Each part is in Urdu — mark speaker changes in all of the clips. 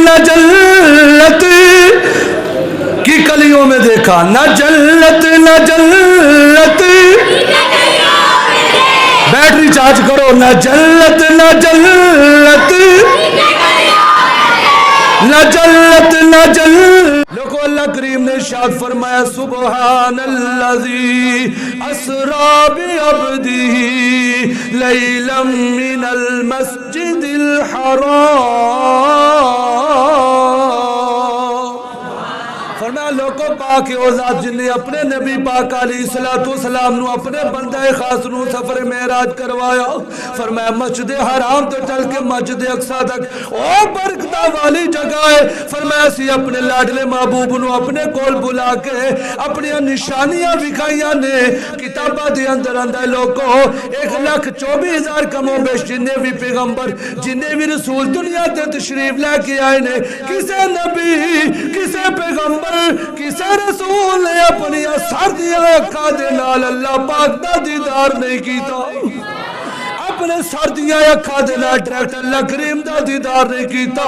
Speaker 1: نہ جلت کی کلیوں میں دیکھا، نہ جلت نہ جلت، بیٹری چارج کرو، نہ جلت نہ جلت، نہ جلت نہ جلت۔ لوگو اللہ کریم نے ارشاد فرمایا سبحان الذی اسری بعبدہ لیلا من المسجد الحرام۔ فرمایا لوگوں پاک او ذات جن نے اپنے نبی پاک علیہ السلام نو اپنے بندہ خاص نو سفر معراج کروایا، فرمایا مسجد حرام تو چل کے مسجد اقصی تک او برکتہ والی جگہ ہے، فرمایا اسی اپنے لاڈلے محبوب نو اپنے کول بلا کے اپنی نشانیاں دکھائیاں نے، کتاباں دے اندر اندر لوگوں 1,24,000 کم و بیش جنہیں بھی پیغمبر جنہیں بھی رسول دنیا تے تشریف لے کے آئے نے، کسے نبی کسے پیغمبر کسے رسول نے اپنی سردیاں اکھاں دے نال اللہ پاک دا دیدار نہیں کیتا، اپنے سردیاں اکھاں دے نال ڈائریکٹ اللہ کریم دا دیدار نہیں کیتا۔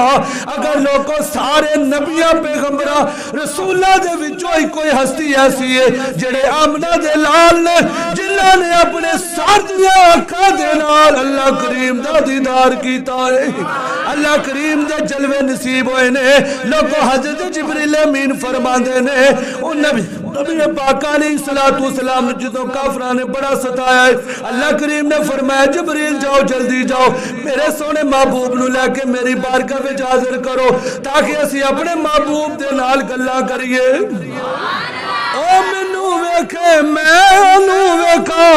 Speaker 1: اگر لوگوں سارے نبیاں پیغمبراں رسولاں دے وچوں ہی کوئی ہستی ایسی ہے جڑے آمنہ دے لال نے جنہاں نے اپنے سردیاں اکھاں دے نال اللہ کریم دا دیدار کیتا ہے، اللہ کریم دے جلوے نصیب ہوئے نے۔ لوگوں حضرت جبریل امین فرماندے نے ان نبی پاک علیہ السلام نے جدوں کافراں نے بڑا ستایا ہے، اللہ کریم نے فرمایا جبریل جاؤ جلدی جاؤ میرے سونے محبوب نو لے کے میری بارگاہ وچ حاضر کرو تاکہ اسی اپنے محبوب دے نال گلاں کریے۔ او مینوں ویکھے میں اونوں ویکھاں،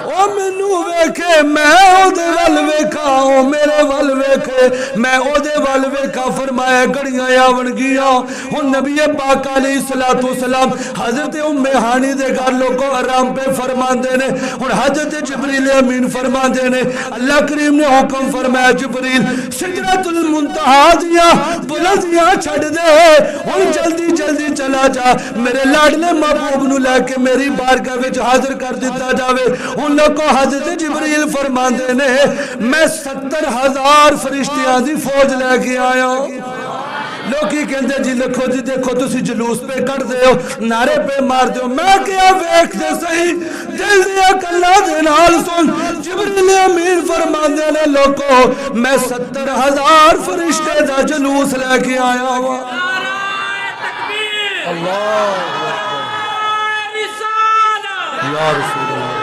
Speaker 1: او مینوں ویکھے میں او دے ول ویکھاں، او میرے ول ویکھے میں او دے ول ویکھاں۔ فرمایا گھڑیاں آون گیاں ہن نبی پاک علیہ السلام حضرت ام ہانی دے گھر لوگوں آرام پہ فرماندے نے، ہن حضرت جبریل امین فرماندے نے اللہ کریم نے حکم فرمایا جبریل سدرۃ المنتہا دیاں بلندیاں چھڈ دے، ہن جلدی جلدی چلا جا میرے لاڈلے محبوب نو لے کے میری بارگاہ وچ حاضر کر دیتا جاوے۔ ان لوگوں حضرت جبریل فرماندے نے میں 70,000 فرشتیاں دی فوج لے کے آیا۔ لوگی کہندے جی لکھو جی دیکھو تسی جلوس پہ کر دے ہو نعرے پہ مار دے ہو، میں کیا ویکھ دے صحیح دل دیا کلا دے نال سن۔ جبریل امین فرماندے نے لوگوں میں 70,000 فرشتے دا جلوس لے کے آیا ہوا۔ اللہ یا رسول اللہ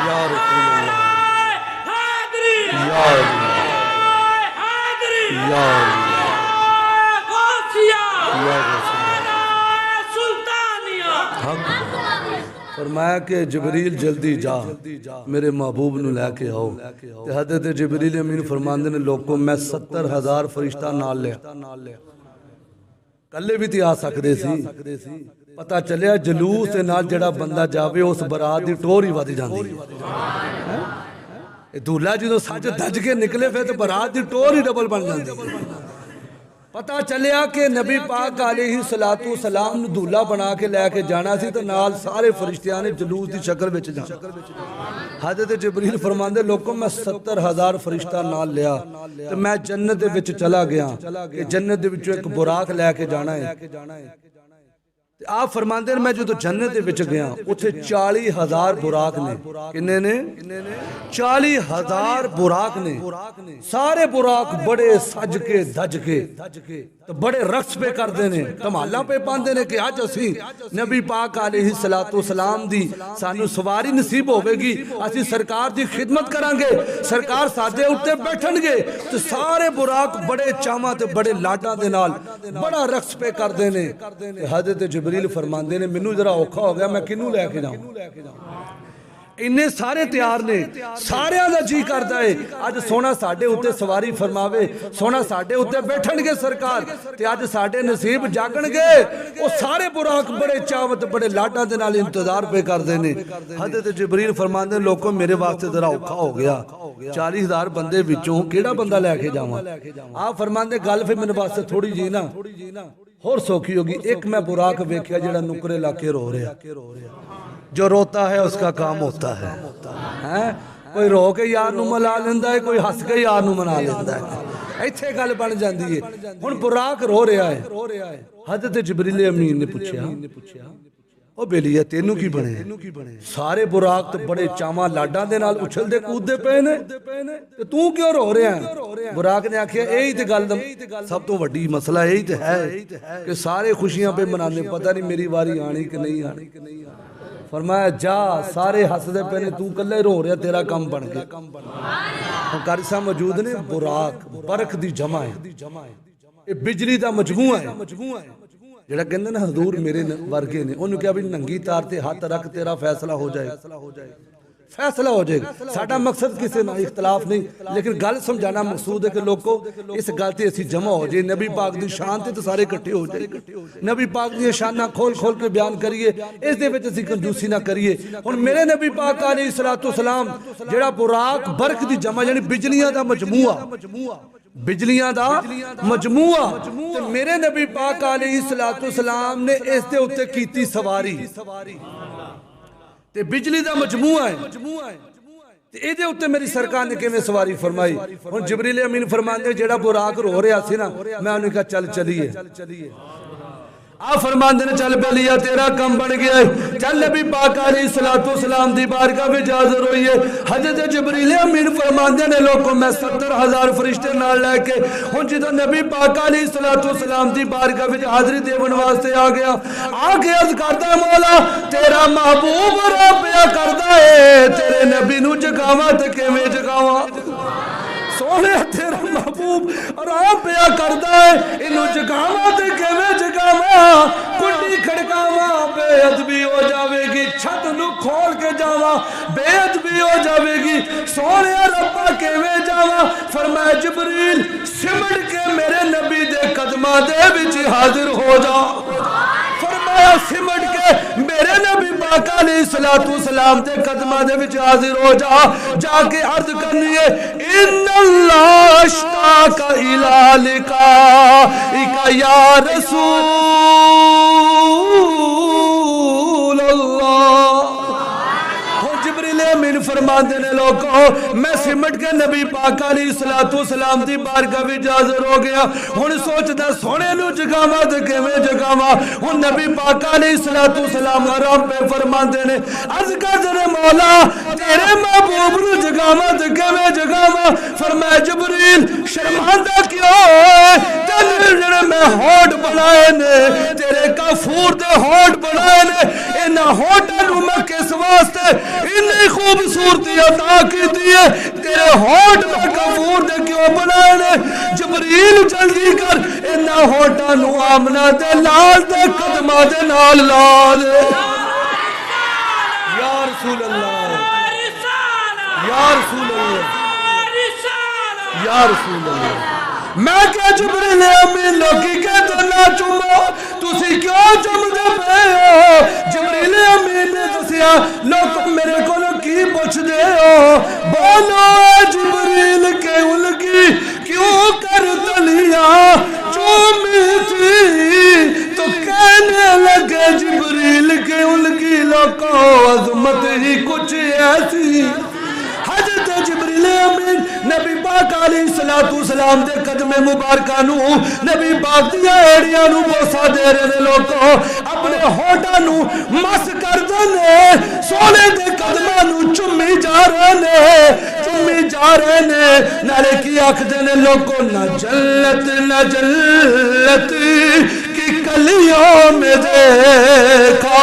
Speaker 1: یا رسول اللہ یا فرمایا کہ جبریل جلدی جا میرے محبوب نو لے کے آؤ۔ حضرت جبریل امین فرماندے نے لوگوں میں 70,000 فرشتہ نال لیا، کلے بھی تے آ سکدے سی، پتہ چلیا جلوس دے نال جڑا بندہ جاوے اس برات دی ٹور ہی ودی جاندی ہے۔ دولہا جدوں سج دج کے نکلے پھر تے برات دی ٹور ہی ڈبل بن جاندی ہے۔ پتہ چلیا کہ نبی پاک علیہ السلام نے دولہا بنا کے لے کے جانا سی تے نال سارے فرشتیاں نے جلوس دی شکل وچ جانا۔ حضرت جبریل فرماندے لوگوں میں 70,000 فرشتہ نال لیا تے میں جنت دے وچ چلا گیا کہ جنت دے وچوں ایک براق لے کے جانا ہے۔ آپ فرماندے میں جو تو جنت دے وچ گیا اتھے 40,000 براق نے، کنے نے 40,000 براق نے، سارے براق بڑے سج کے دج کے تو بڑے رقص پہ کر دینے کمالاں پہ پاندے نے کہ آج اسی نبی پاک علیہ السلام دی سانو سواری نصیب ہوئے گی، اسی سرکار دی خدمت کرانگے، سرکار سادے اٹھتے بیٹھن گے تو سارے براق بڑے چاما تے بڑے لاٹاں دے نال بڑا رقص پہ کر دینے۔ حضرت جبریل فرماندے نے منو ذرا اوکھا ہو گیا میں کنوں لے کے جاؤں، انہیں سارے تیار نے، سارے آدھا جی کرتا ہے آج سونا ساڑھے ہوتے سواری فرماوے، سونا ساڑھے ہوتے بیٹھن گے سرکار تے آج ساڑھے نصیب جاگن گے، وہ سارے براق بڑے چاوت بڑے لاٹا دے نال انتظار پہ کر دینے۔ حضرت جبریل فرماندے لوگوں میرے واسطے ذرا اوکھا ہو گیا، 40,000 بندے بچوں کیڑا بندہ لے کے جاواں؟ آپ فرماندے گل پھر میرے واسطے تھوڑی جی نا اور سوکھی ہوگی، ایک میں براق ویکھیا جڑا نکرے لاکے رو رہا، جو روتا ہے اس کا کام ہوتا ہے، کوئی رو کے یار نو ملا لیندہ ہے، کوئی ہس کے یار نو منا لیندہ ہے، ایتھے گل بن جاندی ہے ہن براق رو رہا ہے حضرت جبریل امین نے پوچھا او بیلیا تینوں کی بنے سارے براق تو بڑے چاواں لاڈاں دے نال اچھل دے کود دے پے نے تے تو کیوں رو رہا ہے براق نے آکھیا یہی تے گل سب تو وڈی مسئلہ یہی تے ہے کہ سارے خوشیاں پہ منانے پتہ نہیں میری واری آنی کہ نہیں آنی فرمایا جا سارے ہس دے پے نے تو کلے رو رہا تیرا کام بن گیا قاری صاحب موجود نے براق برق دی جمع ہے یہ بجلی دا مجموعہ ہے جڑا کہندے نا حضور میرے ورگے نے انہوں کہا بھی ننگی تار تے ہاتھ رکھ تیرا فیصلہ ہو جائے گا ساڈا مقصد کسی نہ اختلاف نہیں لیکن گل سمجھانا مقصود ہے کہ لوگوں اس گل تے اسی جمع ہو جائے نبی پاک دی شان تے سارے اکٹھے ہو جائے نبی پاک دی شاناں کھول کھول کے بیان کریے اس دے وچ اسی کنجوسی نہ کریے ہن میرے نبی پاک علیہ الصلوۃ والسلام جڑا براق برق دی جمع یعنی بجلیاں دا مجموعہ تے میرے نبی پاک علیہ الصلوۃ والسلام نے اس دے اوتے کیتی سواری تے بجلی دا مجموعہ ہے تے اے دے اوتے میری سرکار نے کیویں سواری فرمائی ہن جبریل امین فرماندے جیڑا براق رو رہا سی نا میں انہوں نے کہا چل چلیے آپ فرماندے نے چل بیلیا تیرا کم بن گیا ہے چل نبی پاک علیہ الصلوۃ والسلام دی بارگاہ وچ حاضر ہوئیے حضرت جبریل امین فرماندے نے لوگوں میں 70,000 فرشتے نال لے کے ہن جدوں نبی پاک علیہ الصلوۃ والسلام دی بارگاہ وچ حاضری دیون واسطے آ کے عرض کردا مولا تیرا محبوب رو پیا کردا ہے تیرے نبی نو جگاواں تے کیویں جگاواں سونے تیرا محبوب آرام پیا کردا ہے انہوں جگاواں تے کیویں جگاواں کنڈی کھڑکاواں بے ادبی ہو جاوے گی چھت نو کھول کے جاواں بے ادبی ہو جاوے گی سونے ربا کیویں جاواں فرمایا جبریل سمٹ کے میرے نبی دے قدماں دے وچ حاضر ہو جا فرمایا سمٹ کے میرے نبی پاک علیہ الصلوۃ والسلام دے قدماں دے وچ حاضر ہو جا کے عرض کرنی ہے ان اللہ اشتاق الی لقائک یا رسول اللہ امین فرماندے نے لوگوں میں سمٹ کے نبی پاک علیہ الصلوۃ والسلام دی بارگاہ وچ حاضر ہو گیا ہن سوچدا سونے نو جگاواں تے کیویں جگاواں ہن نبی پاک علیہ الصلوۃ والسلام آرام پہ فرماندے نے عرض کر مولا تیرے محبوب نو جگاواں تے کیویں جگاواں فرمایا جبریل شرمندہ کیوں ہے تیرے میں ہونٹ بنائے نے تیرے کافور دے ہونٹ بنائے نے انہاں ہونٹاں نو میں کس واسطے انہی خوبصورتی عطا کی دیئے تیرے ہونٹ میں کافور دے کیوں بنائے نے جبریل جلدی کر انہاں ہونٹاں نو آمنہ دے لال دے قدمہ دے نال لال یا رسول اللہ یا رسول اللہ یا رسول اللہ میں کیا جبریل امین لوکی کہتا نہ چمو تسی کیوں چم دے پے ہو جبریل امین نے دسیا لوگ میرے کو کی پوچھ دے ہو بولو جبریل کے الگی کیوں کر تلیا چومی تھی تو کہنے لگے جبریل کے الگی لوگوں عظمت ہی کچھ ایسی حضرت جبریل امین نبی پاک علیہ الصلوۃ والسلام دے قدم مبارکہ نو نبی پاک دی ایڑیاں نو بوسا دے رہے نے لوگوں اپنے ہونٹاں نو مس کر دے سونے دے قدماں نو چمی جا رہے نے نالے کی آکھدے نے لوگوں نہ جلت کی کلیوں میں دیکھا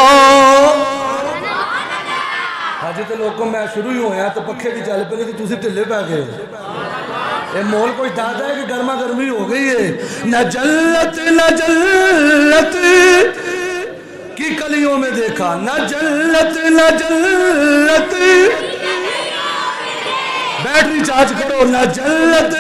Speaker 1: آج تے لوگوں میں شروع ہی ہویا تو پکھے بھی چل پے تو تسی ٹھلے پے گئے یہ مول کوئی دادا ہے کہ گرما گرمی ہو گئی ہے نہ جلت کی کلیوں میں دیکھا نہ جلت بیٹری چارج کرو نہ جلت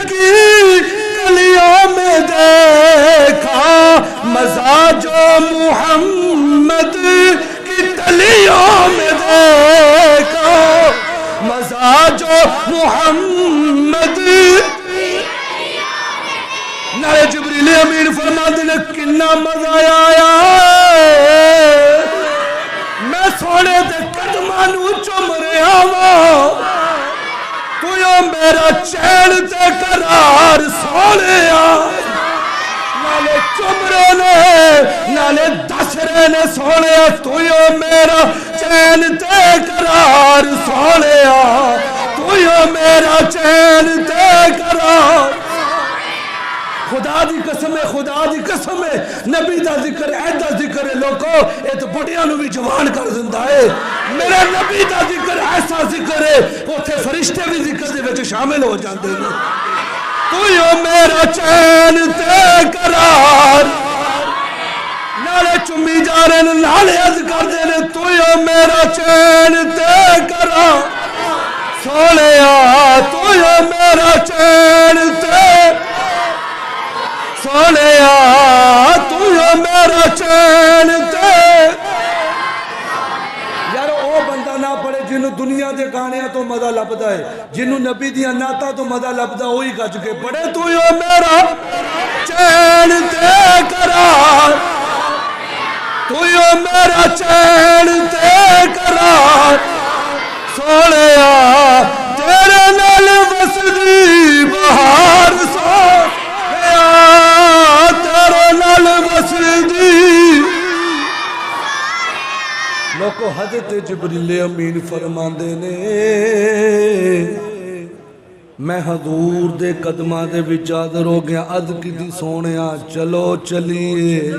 Speaker 1: کی کلیوں میں دیکھا مزاج محمد کی تلیوں میں دیکھا مزاج محمد نعرہ جبریل امین فرماتے ہیں کنا مزہ آیا میرا چین تے قرار سونے نالے چمرے نے نالے دسرے نے سونے تو میرا چین تے قرار سونے تو میرا چین تے قرار خدا دی قسم ہے خدا دی قسم ہے نبی دا ذکر ایڈا ذکر ہے لوگو اے تو بڑیاں نو بھی جوان کر دیندا ہے میرا نبی دا ذکر ایسا ذکر ہے اوتھے فرشتے بھی ذکر دے وچ شامل ہو جاندے نے تو میرا چین تے قرار نالے چمی جا رہے نے نالے عرض کر دے نے تو میرا چین تے قرار سونیا تو میرا چین تے سونیا تو میرا چین تے یار او بندہ نہ پڑے جنہوں دنیا دے گانیاں تو مزہ لبدا ہے جنہوں نبی دیا ناتا تو مزہ لبدا وہی گج کے پڑے تو میرا چین تے قرار تو میرا چین تے قرار سونیا تیرے نال وسدی بہار سونیا تیرے نال وسدی لوکو حضرت جبریل امین فرماندے نے میں حضور دے قدماں دے وچ حاضر ہو گیا عرض کیتی سونیا چلو چلیے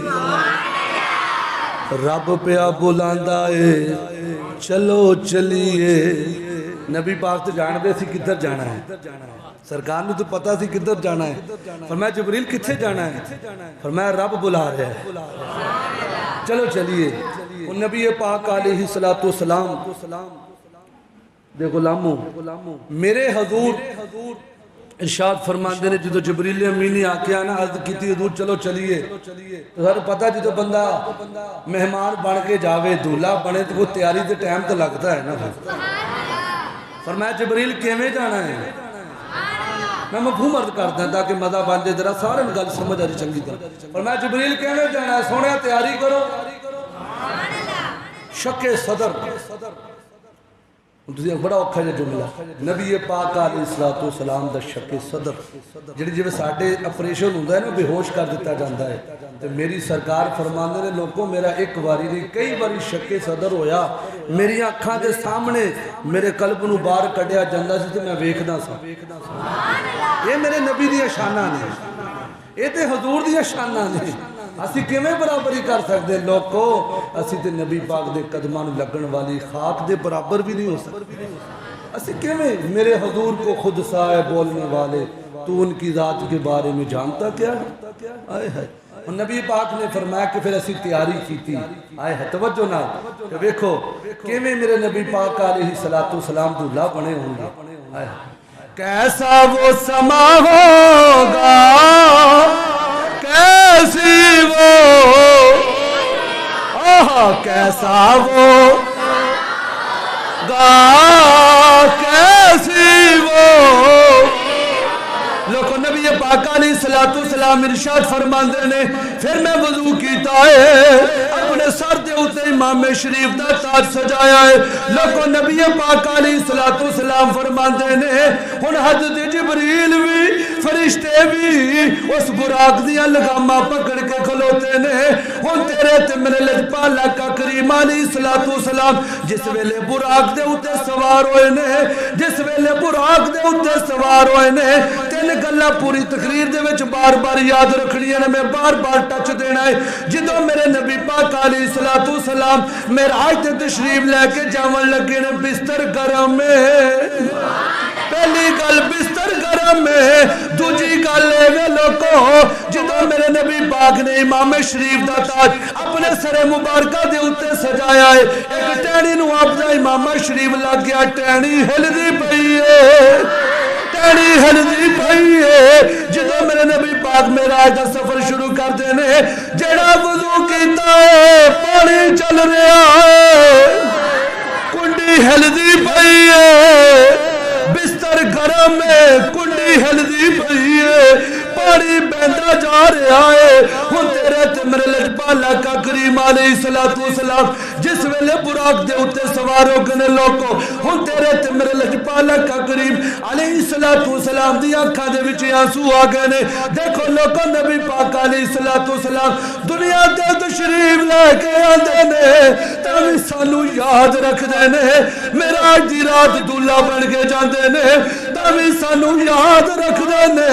Speaker 1: رب پیا بلاندا ہے چلو چلیے نبی پاک تو جان دے سی کدھر جانا ہے سرکار نے تو پتا سی کدھر جانا ہے فرمایا جبریل کتھے جانا ہے فرمایا رب بلا رہا ہے چلو چلیے نبی پاک علیہ السلام دے غلاموں میرے حضور ارشاد فرماندے نے جدو جبریل امینی آکے آنا عرض کیتی حضور چلو چلیے تو ہر پتہ جدو بندہ مہمان بن کے جاوے دولہ بنے تو وہ تیاری دے ٹائم تو لگتا ہے نا فرمایا جبریل کیویں جانا ہے میں مفہوم عرض کرتا ہوں تاکہ مزہ بن جائے ذرا سارے گل سمجھ آ رہی چنگی طرح فرمایا جبریل کیویں جانا ہے سونے تیاری کرو شک صدر بڑا اوکھا جا جملہ نبی پاک علیہ السلام دا شک صدر جڑی جب ساڑھے اپریشن ہوندہ ہے نا بے ہوش کر دیتا جاندہ ہے تو میری سرکار فرماندے نے لوگوں میرا ایک باری نہیں کئی باری شک صدر ہویا میری آنکھاں دے سامنے میرے قلب نو باہر کٹیا جاندہ سی تو میں ویکھدا سا یہ میرے نبی دیا شانہ نہیں یہ تے حضور دیا شانہ نہیں اسی کیویں برابری کر سکتے لوگوں اسی تے نبی پاک دے قدمان لگن والی خاک دے برابر بھی نہیں ہو سکتے اسی کیویں میرے حضور کو خود سائے بولنے والے تو ان کی ذات کے بارے میں جانتا کیا ہے آئے ہے اور نبی پاک نے فرمایا کہ پھر اسی تیاری کی تھی آئے ہے توجہ نہ کہ دیکھو کیویں میرے نبی پاک علیہ السلام دولہ بنے ہوں گے آئے کیسا وہ سما ہوگا کیسی وہ کیسا وہ گا کیسی وہ لوگوں نبی پاک علیہ السلام ارشاد فرماندے نے پھر میں وضو کیتا ہے اپنے سر دے اوتے امام شریف دا تاج سجایا ہے لوگوں نبی پاک علیہ السلام فرماندے نے ہن حضرت جبریل بھی فرشتے بھی اس براق دیا لگامہ پکڑ کے کھلوتے نے ہن تیرے تے میرے لجپالا کا کریم علیہ السلام جس ویلے براق دے اوتے سوار ہوئے نے جس ویلے براق دے اوتے سوار ہوئے نے تین گلا پوری تقریر دے وچ بار بار یاد رکھنی ہے میں بار بار ٹچ دینا ہے جدو میرے نبی پاک علیہ السلام معراج تے تشریف لے کے جاون لگے نے بستر گرم میں پہلی گل بستر گرم میں دوجی گل اے لوکو جدو میرے نبی پاک نے امام شریف دا تاج اپنے سر مبارکہ دے اوتے سجایا ہے ایک ٹہنی نو اپنا امام شریف لگ گیا ٹہنی ہلدی پئی ہے ٹہنی ہلدی پئی ہے جدو میرے نبی پاک معراج دا سفر شروع کر دینے جڑا وضو کیتا ہے پانی چل رہا ہے کنڈی ہلدی پئی ہے بستر گرم ہے کنڈی ہلدی پئی ہے پانی بہندا جا رہا ہے ہن تیرے تے میرے لجپالا کا کریم علیہ الصلوۃ والسلام جس ویلے براق دے اوتے سوار ہو گئے لوکو ہن تیرے تے میرے لجپالا کا کریم علیہ الصلوۃ والسلام دی اکھاں دے وچ آنسو آ گئے نے دیکھو لوکو نبی پاک علیہ الصلوۃ والسلام دنیا تے تشریف لے کے آندے نے تے سانو یاد رکھ دے نے معراج دی رات دلہا بن کے جاندے نے تے سانو یاد رکھ دے نے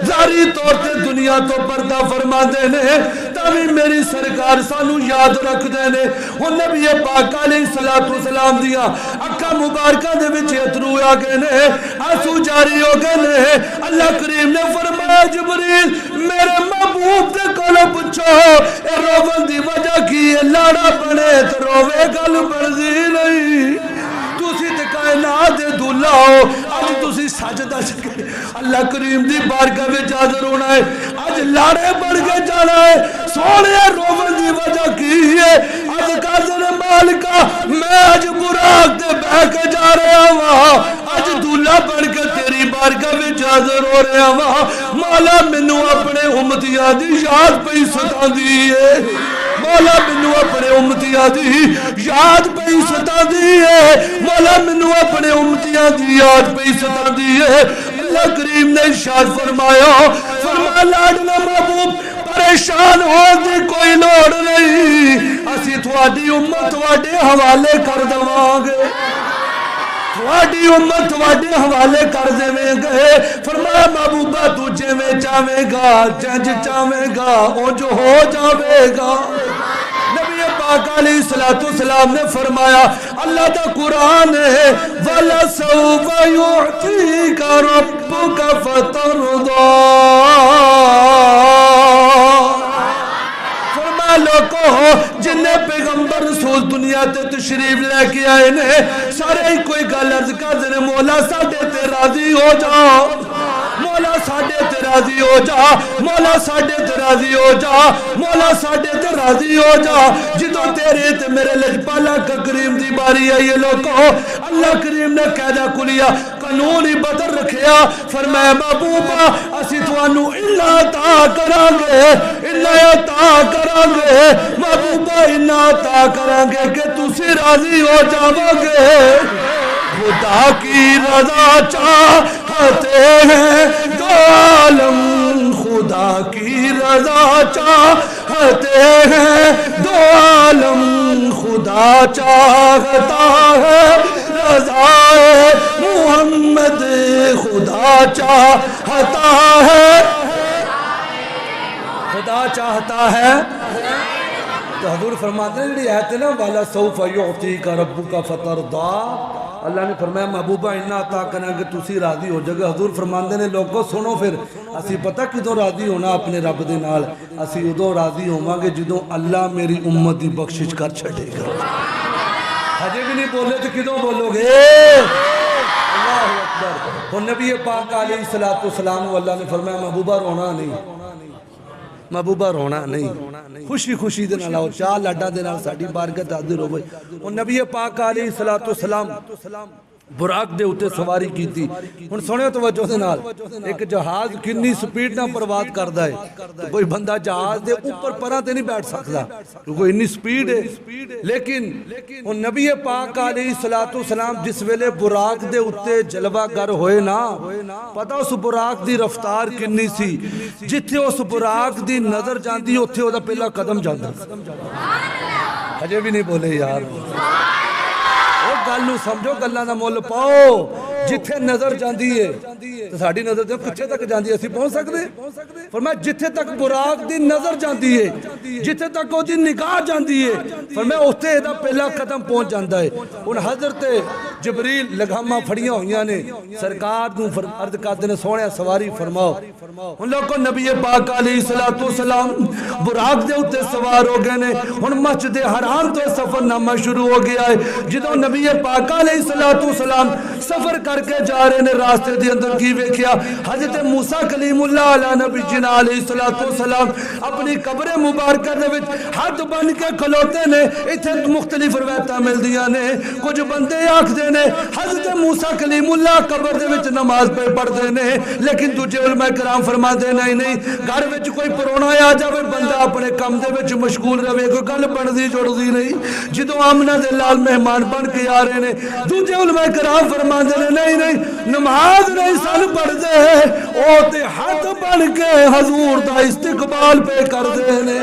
Speaker 1: ظاہری طور تے دنیا تو پردہ فرما دے نے تے میری سرکار سانو یاد رکھ دے نے ہن نبی پاک علیہ الصلوۃ والسلام دیاں اکھاں مبارکاں دے وچ اترو آ گئے نے آنسو جاری ہو گئے نے اللہ کریم نے فرمایا جبریل میرے محبوب دے کولوں پوچھو اے روون دی وجہ کی ہے لاڑا بنے تے روے گل بندی نہیں تسی تے کائنات دے دلہا ہو اج تسی سجدہ کے اللہ کریم دی بارگاہ وچ حاضر ہونا ہے اج لاڑے بن کے جانا ہے سونے روون دی وجہ کی ہے اج قادر مالکا میں اج براق تے بہ کے جا رہا ہوں اج دلہا بن کے تیری بارگاہ وچ حاضر ہو رہا ہوں مولا مینوں اپنے امتیاں دی یاد پئی ستاندی ہے مولا مینوں اپنے امتیاں دی یاد پئی ستاندی ہے مولا مینوں اپنے امتیاں دی یاد پئی ستاندی ہے اللہ کریم نے ارشاد فرمایا لاڈلا محبوب پریشان ہون دی کوئی لوڑ نہیں اسی تھوڑی امت تھوڑے حوالے کر دواں گے تھوڑی امت تھوڑے حوالے کر دیں گے فرمایا محبوبہ تو جویں چاہے گا جنج چاہے گا او جو ہو جاوے گا نبی پاک علیہ الصلوۃ والسلام نے فرمایا اللہ دا قرآن ہے وَلَسَوْفَ يُعْطِيكَ رَبُّكَ فَتَرْضَىٰ لوگو جنہیں پیغمبر رسول دنیا تے تشریف لے کے آئے نے سارے ہی کوئی گل عرض کر دے مولا ساڈے تے راضی ہو جا مولا ساڈے تے راضی ہو جا مولا ساڈے تے راضی ہو جا مولا ساڈے تے راضی ہو جا جدوں تیرے تے میرے لجپالا کا کریم دی باری آئی ہے لوگو اللہ کریم نے قاعدہ کلیا قانون ہی بدل رکھیا فرمایا محبوبہ اسی تانوں الا عطا کران گے الا عطا کران گے محبوبہ انا عطا کران گے کہ تسی راضی ہو جاؤ گے خدا کی رضا چاہتے ہیں دو عالم خدا کی رضا چاہتے ہیں دو عالم خدا چاہتا ہے رضا محمد خدا چاہتا ہے خدا چاہتا ہے تو حضور فرماتے ہیں جڑی آیت ہے نا والا سوف یعطیک ربک فترضیٰ اللہ نے فرمایا محبوبہ اتنا عطا کرنا کہ تسی راضی ہو جائے گا حضور فرماندے نے لوگوں سنو پھر اسی پتہ کدوں راضی ہونا اپنے رب دے نال اسی ادوں راضی ہوواں گے جدوں اللہ میری امت دی بخشش کر چھڑے گا ہجے بھی نہیں بولے تو کدوں بولو گے اللہ اکبر اور نبی پاک علیہ الصلوۃ والسلام اللہ نے فرمایا محبوبہ رونا نہیں محبوبہ رونا نہیں خوشی خوشی دے نال آؤ چاہ لاڈا دے نال ساڈی بارگاہ حاضر ہوئے اور نبی پاک علیہ الصلوۃ والسلام براق دے اوتے سواری کیتی ہن سنو توجہ دے نال ایک جہاز کنی سپیڈ نال پرواز کردا ہے تو کوئی بندہ جہاز دے اوپر پراں تے نہیں بیٹھ سکدا کیونکہ اتنی سپیڈ ہے لیکن ہن نبی پاک علیہ الصلوۃ والسلام جس ویلے براق دے اوتے جلوہ گر ہوئے نا پتہ اس براق دی رفتار کنی سی جتھے اس براق دی نظر جاندی اوتھے او دا پہلا قدم جاندا ہجے بھی نہیں بولے یار گل نو سمجھو گلاں دا مول پاؤ جتھے نظر جاندی ہے تو ساڈی نظر تے کتھے تک جاندی ہے اسی پہنچ سکدے فرمایا جتھے تک براق دی نظر جاندی ہے جتھے تک او دی نگاہ جاندی ہے فرمایا اوتھے دا پہلا قدم پہنچ جاندا ہے ہن حضرت جبریل لگاماں پھڑیاں ہوئیاں نے سرکار نو عرض کردے نے سونے سواری فرماؤ ہن لوگوں نبی پاک علیہ الصلوۃ والسلام براق دے اوتے سوار ہو گئے نے ہن مسجد حرام تو سفر نامہ شروع ہو گیا ہے جدوں نبی پاک علیہ الصلوۃ والسلام سفر کر کے جا رہے نے راستے دے اندر کی ویکھیا حضرت موسیٰ کلیم اللہ علیہ نبی جنا علیہ الصلوۃ والسلام اپنی قبر مبارکہ دے وچ ہاتھ بن کے کھلوتے نے ایتھے مختلف روایتاں ملدیاں نے کچھ بندے آکھدے کھڑے نے حضرت موسیٰ کلیم اللہ قبر دے وچ نماز پہ پڑھتے نے لیکن دوجے علماء کرام فرما دے نہیں گھر وچ کوئی پرونا آ جاوے بندہ اپنے کام دے وچ مشغول رہے کوئی گل بنتی جڑتی نہیں جدوں آمنہ دے لال مہمان بن کے آ رہے نے دوجے علماء کرام فرما دے نہیں نماز نہیں سن پڑھتے او تے ہاتھ بن کے حضور دا استقبال پہ کر دے نے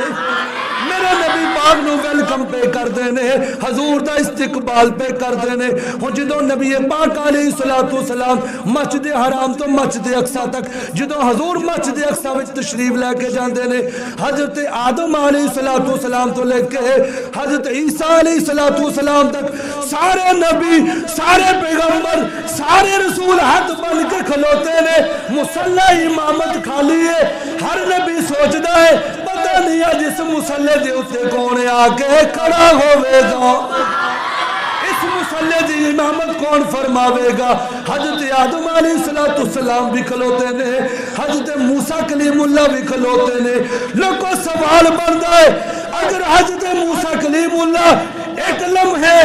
Speaker 1: میرے نبی پاک نو ویلکم پہ کر دینے حضور دا استقبال پہ کر دینے ہوں جدو نبی پاک علیہ السلام مسجد حرام تو مسجد اقصی تک جدو حضور مسجد اقصی وچ تشریف لے کے جاندے نے حضرت آدم علیہ السلام تو لے کے حضرت عیسیٰ علیہ السلام تک سارے نبی سارے پیغمبر سارے رسول ہاتھ بن کے کھلوتے نے مصلی امامت خالی ہے ہر نبی سوچدا ہے پتہ نہیں ہے جس مصلی دے اتے کون آ کے کھڑا ہوئے گا اس مصلی دی امامت کون فرماوے گا حضرت آدم علیہ السلام بھی کھلوتے نے حضرت موسیٰ کلیم اللہ بھی کھلوتے نے لوگوں سوال بنتا ہے اگر حضرت موسیٰ کلیم اللہ ایک لمحے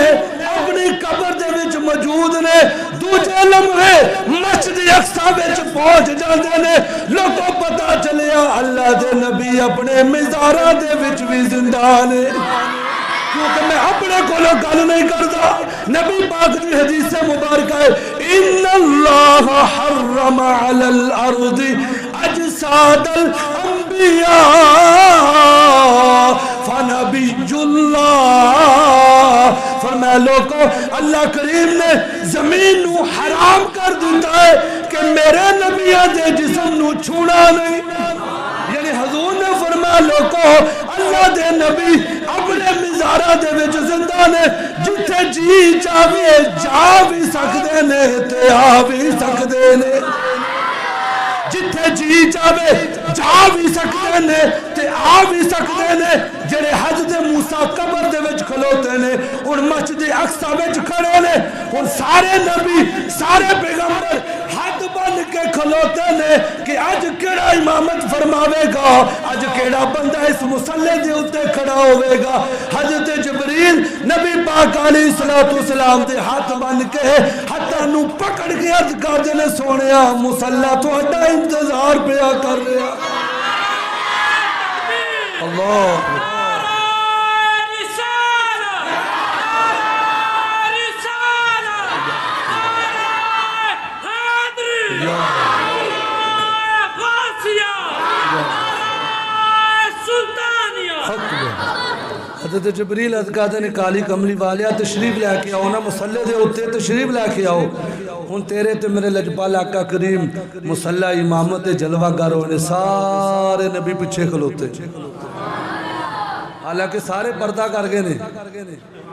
Speaker 1: اپنی قبر دے وچ موجود نے دوجے لمحے مسجد اقصی وچ پہنچ جاندے نے لوگوں پتہ چلیا اللہ دے نبی اپنے مزاراں دے وچ بھی زندہ نے کیونکہ میں اپنے کولوں گل نہیں کرتا نبی پاک دی حدیث مبارکہ ہے ان اللہ حرم علی الارض اجساد الانبیاء فنبی اللہ فرمایا لوگوں اللہ کریم نے زمین نو حرام کر دیتا ہے کہ میرے نبیہ دے جسم نو چھوڑا نہیں یعنی حضور نے فرمایا لوگوں اللہ دے نبی اپنے مزارہ دے وچ زندہ نے جتھے جی چاہے جا بھی سکتے نے تے آ بھی سکتے نے جتھے جی چاہے جا بھی سکتے نے تے آ بھی سکتے نے جڑے حضرت موسیٰ قبر دے وچ کھلوتے نے ان مسجد اقصی وچ کھڑے نے ان سارے نبی سارے پیغمبر ہاتھ بن کے کھلوتے نے کہ آج کیڑا امامت فرماوے گا آج کیڑا بندہ اس مصلی دے اتے کھڑا ہوئے گا حضرت جبریل نبی پاک علیہ السلام دے ہاتھ بن کے ہاتھاں نو پکڑ کے عرض کر دے نے سونیا مصلی تہاڈا انتظار پیا کر رہا اللہ حضرت جبریل ادکادے نے کالی کملی والیا تشریف لے کے آؤ نا مصلی دے ہوتے تشریف لے کے آؤ ہن تیرے تے میرے لجپال آقا کریم مصلی امامت جلوہ گر ہونے سارے نبی پیچھے کھلوتے حالانکہ سارے پردہ کر گئے نے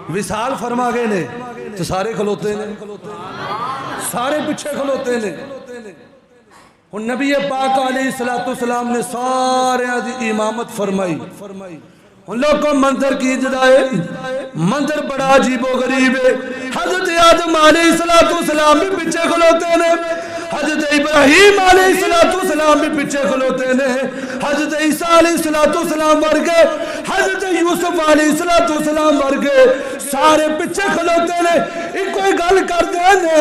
Speaker 1: وصال فرما گئے نے تو سارے کھلوتے نے سارے پیچھے کھلوتے نے ہن نبی پاک علیہ السلام نے سارے دی امامت فرمائی ان لوگ کو منظر کی جدائے منظر بڑا عجیب و غریب ہے حضرت آدم علیہ السلام بھی پیچھے کھلوتے نے حضرت ابراہیم علیہ السلام بھی پیچھے کھلوتے نے حضرت عیسیٰ علیہ السلام ورگے حضرت یوسف علیہ السلام ورگے سارے پیچھے کھلوتے نے ایک کوئی گل کر دینے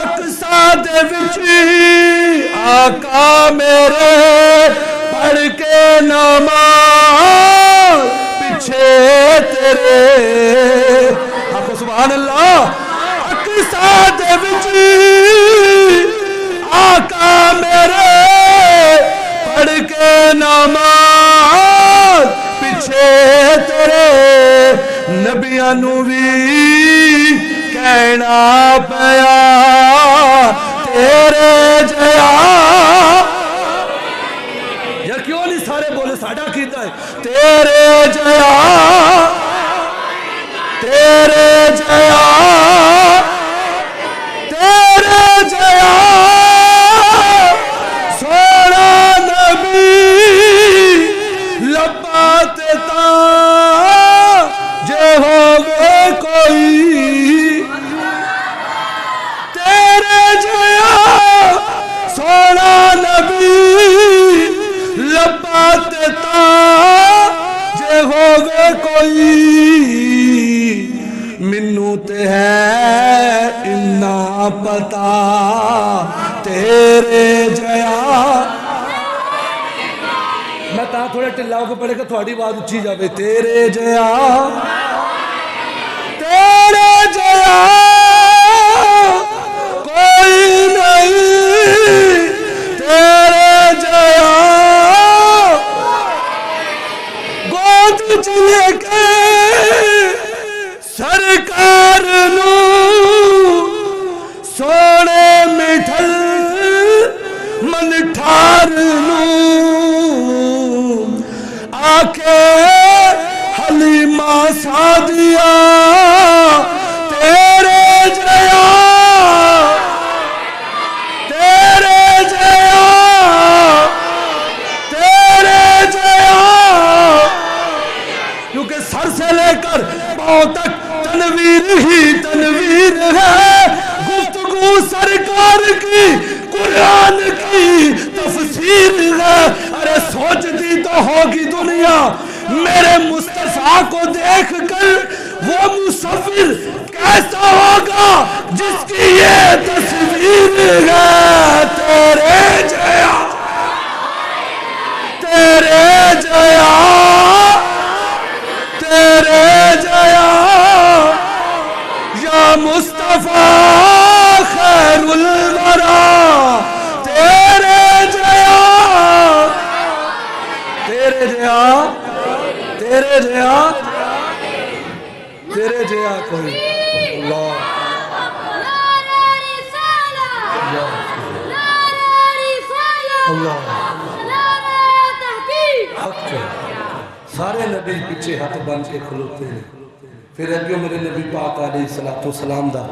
Speaker 1: اقصی دے وچ آقا میرے پڑھ کے نماز پیچھے تیرے آقا سبحان اللہ اقصی دے وچ آقا میرے پڑھ کے نماز پیچھے تیرے نبیاں نو بھی کہنا پیا تیرے جیا یا کیوں نہیں سارے بولے ساڑھا کیتا ہے تیرے جیا تیرے جیا تیرے جیا سونا نبی لبات تا جے ہوگے کوئی تیرے جیا سونا نبی لبات تا جے ہوگے کوئی مینوں تے ہے انہا پتا تیرے جیا میں تا تھوڑے ٹلاؤ کو پڑھے کہ تھوڑی بات اچھی جاوے تیرے جیا کوئی نہیں تیرے جیا گود چلے کے سرکار نو سونے مٹھل من ٹھار نو آکے حلیمہ سعدیہ تیرے جیا تیرے جیا تیرے جیا کیونکہ سر سے لے کر پاؤں تک تنویر ہی تنویر ہے گفتگو سرکار کی قرآن کی تفسیر ہے ارے سوچتی تو ہوگی دنیا میرے مصطفیٰ کو دیکھ کر وہ مصور کیسا ہوگا جس کی یہ تصویر ہے تیرے جیا تیرے جیا تیرے جیا یا مصطفیٰ خیر الورا تیرے جیا تیرے جیا تیرے جیا تیرے جیا کوئی اللہ اللہ حق سارے نبی پیچھے ہاتھ بن کے کھلوتے ہیں پھر اگیوں میرے نبی پاک علیہ السلام دا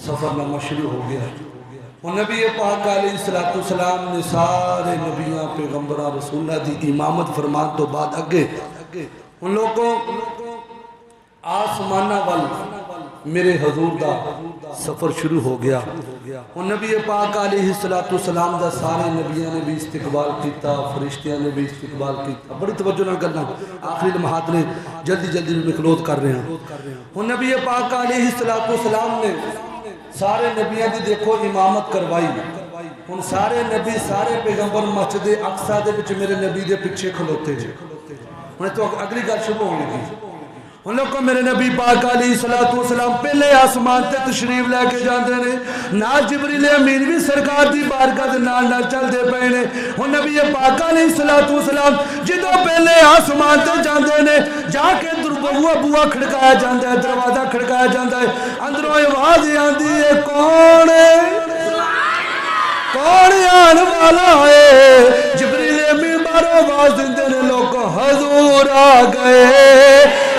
Speaker 1: سفر نامہ شروع ہو گیا وہ نبی پاک علیہ السلام نے سارے نبیاں پیغمبرہ رسولہ دی امامت فرمان تو بعد اگے ان لوگوں آسمانہ وال میرے حضور دا سفر شروع ہو گیا وہ نبی پاک علیہ السلام دا سارے نبیوں نے بھی استقبال کیتا فرشتیاں نے بھی استقبال کیتا بڑی توجہ نہ کرنا آخری لمحات نے جلدی جلدی میں کلوز کر رہے ہیں وہ نبی پاک علیہ السلام نے سارے نبیوں دی دیکھو امامت کروائی ان سارے نبی سارے پیغمبر مسجد اقصی دے وچ میرے نبی دے پیچھے کھلوتے جے انہیں تو اگلی گل شروع ہونے کی ان لوگ کو میرے نبی پاک علیہ السلام پہلے آسمان تے تشریف لے کے جاندے نے نال جبریل امین بھی سرکار دی بارگاہ دے نال چل دے پئے نے ان نبی پاک علیہ السلام جدوں پہلے آسمان تے جاندے نے جا کے بوا کھڑکایا جاندا ہے دروازہ کھڑکایا جاندا ہے اندروں آواز آندی ہے کون آن والا ہے جبریل امین بارو آواز دیندے نے لوگ حضور آ گئے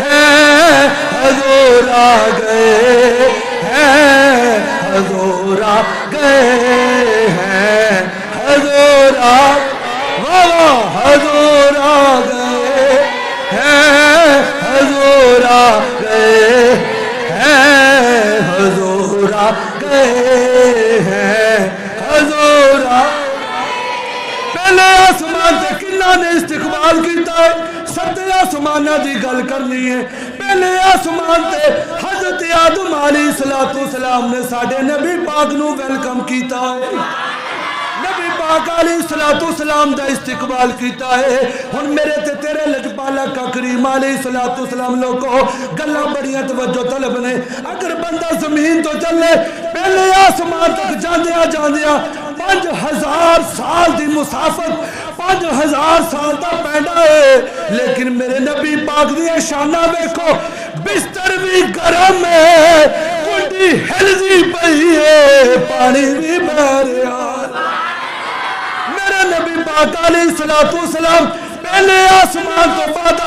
Speaker 1: ہیں حضور آ گئے ہیں حضور آ گئے ہیں حضور آ حضور آ گئے ہیں حضور آ گئے ہیں حضور آ گئے ہیں حضور آ پہلے آسمان تے کنہ نے استقبال کیتا ہے ستے آسمانہ دی گل کرنی ہے پہلے آسمان تے حضرت آدم علیہ السلام نے ساڑھے نبی پاک نو ویلکم کیتا ہے نبی پاک علیہ السلام دا استقبال کیتا ہے ہن میرے تے تیرے لجپالا کا کریم علیہ السلام لوگوں گلہ بڑیاں توجہ طلب نے اگر بندہ زمین تو چلے پہلے آسمان تک جاندیا 5000 سال دی مسافت 5000 سال دا پینڈا ہے لیکن میرے نبی پاک دی شانہ دیکھو بستر بھی گرم ہے کنڈی ہلدی پئی ہے پانی بھی بہ رہا میرے نبی پاک علیہ السلام پہلے آسمان تو بعد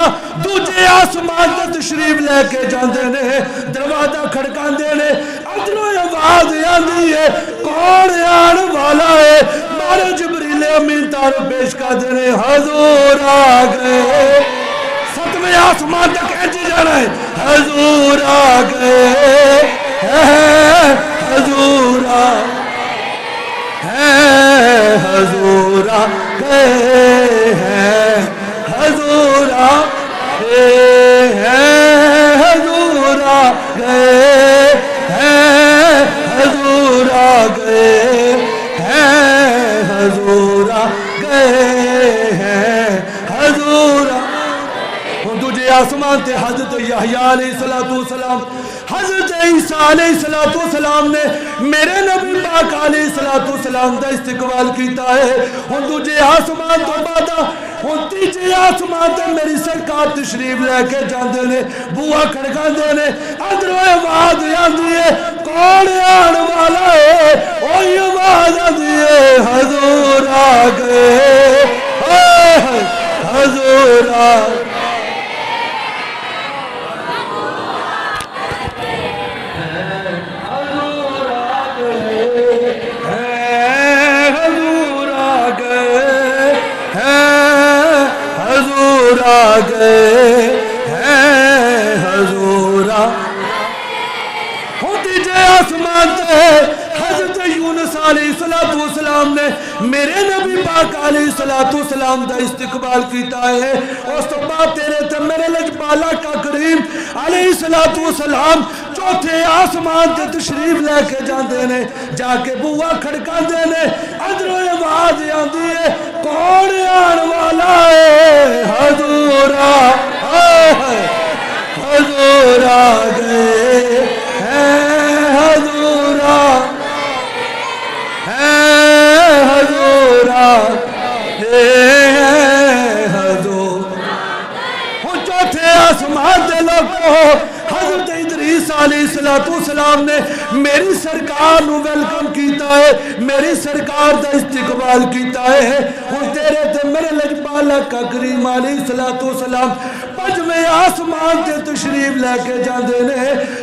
Speaker 1: دوجے آسمان تے تشریف لے کے جاندے نے دروازہ کھڑکاندے نے ادھروں آواز آندی ہے کون آن والا ہے مارے جبریل امین تار پیش کر دے نے حضور آ گئے ستویں آسمان تک کھینچے جانا ہے حضور آ گئے حضور آ حضور آ گئے ہیں حضور آ گئے ہیں حضور آ گئے ہیں حضور آ گئے ہیں حضور آ گئے ہیں حضور ہوں تجھے آسمان تے حضرت یحییٰ علیہ السلام حضرت عیسیٰ علیہ السلام نے میرے نبی پاک علیہ السلام دا استقبال کیتا ہے ہوں تجھے آسمان تو بعدا ہوں تیجے آسمان تے میری سرکار تشریف لے کے جاندے نے بوا کھڑکاندے نے اندروں آواز آندی ہے کون آن والا ہے وہی آواز آندی ہے حضور آ گئے حضور آ گئے آ گئے ہیں حضور ہوں تیجے آسمان تے حضرت یونس علیہ السلام نے میرے نبی پاک علیہ السلام دا استقبال کیتا ہے اس تو بعد تیرے تے میرے لجپالا کا کریم علیہ السلام چوتھے آسمان تے تشریف لے کے جاندے نے جا کے بوا کھڑکاندے نے اندروں آواز آندی ہے کون آن والا ہے حضور حضور آ گئے ہیں حضور حضور حضور ہوں چوتھے آسمان دے لوگوں حضرت ادریس علیہ السلام نے میری سرکار نو ویلکم کیتا ہے میری سرکار دا استقبال کیتا ہے ہوں تیرے تے میرے لجپالا کا کریم علیہ السلام پنجویں آسمان تے تشریف لے کے جاندے نے